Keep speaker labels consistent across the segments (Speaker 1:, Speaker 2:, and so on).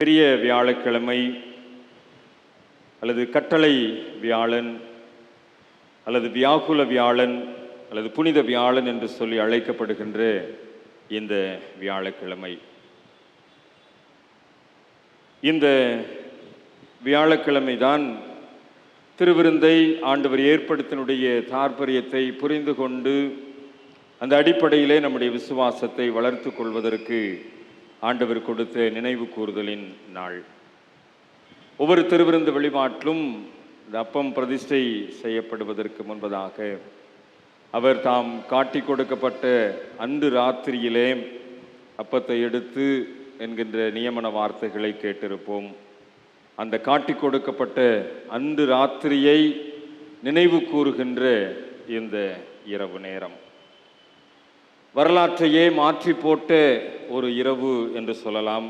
Speaker 1: பெரிய வியாழக்கிழமை அல்லது கட்டளை வியாழன் அல்லது வியாகுல வியாழன் அல்லது புனித வியாழன் என்று சொல்லி அழைக்கப்படுகின்ற இந்த வியாழக்கிழமை, இந்த வியாழக்கிழமை தான் திருவிருந்தை ஆண்டவர் ஏற்படுத்தினுடைய தாற்பயத்தை புரிந்து கொண்டு அந்த அடிப்படையிலே நம்முடைய விசுவாசத்தை வளர்த்து கொள்வதற்கு ஆண்டவர் கொடுத்த நினைவு கூறுதலின் நாள். ஒவ்வொரு திருவிருந்து வழிபாட்டிலும் இந்த அப்பம் பிரதிஷ்டை செய்யப்படுவதற்கு முன்பதாக அவர் தாம் காட்டி கொடுக்கப்பட்ட அன்று ராத்திரியிலே அப்பத்தை எடுத்து என்கின்ற நியமன வார்த்தைகளை கேட்டிருப்போம். அந்த காட்டி கொடுக்கப்பட்ட அன்று ராத்திரியை நினைவு கூறுகின்ற இந்த இரவு நேரம் வரலாற்றையே மாற்றி போட்ட ஒரு இரவு என்று சொல்லலாம்.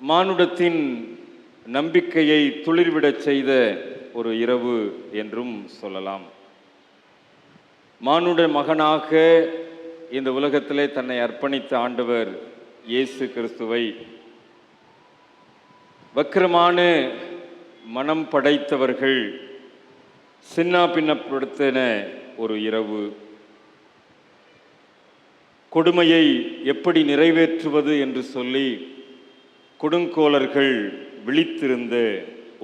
Speaker 1: மானுடத்தின் நம்பிக்கையை துளிர்விடச் செய்த ஒரு இரவு என்றும் சொல்லலாம். மானுட மகனாக இந்த உலகத்திலே தன்னை அர்ப்பணித்த ஆண்டவர் இயேசு கிறிஸ்துவை வக்கிரமான மனம் படைத்தவர்கள் சின்னா பின்னப்படுத்தின ஒரு இரவு. கொடுமையை எப்படி நிறைவேற்றுவது என்று சொல்லி கொடுங்கோலர்கள் விழித்திருந்த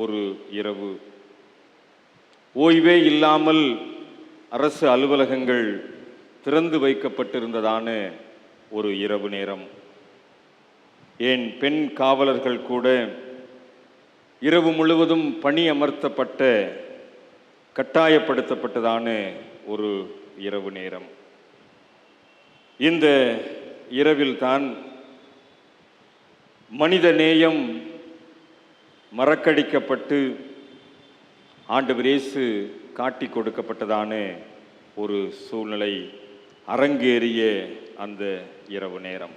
Speaker 1: ஒரு இரவு. ஓய்வே இல்லாமல் அரசு அலுவலகங்கள் திறந்து வைக்கப்பட்டிருந்ததான ஒரு இரவு நேரம். ஏன் பெண் காவலர்கள் கூட இரவு முழுவதும் பணி அமர்த்தப்பட்ட கட்டாயப்படுத்தப்பட்டதான ஒரு இரவு நேரம். இந்த இரவில்தான் மனித நேயம் மறக்கடிக்கப்பட்டு ஆண்டவர் இயேசு காட்டி கொடுக்கப்பட்டதான ஒரு சூழ்நிலை அரங்கேறிய அந்த இரவு நேரம்.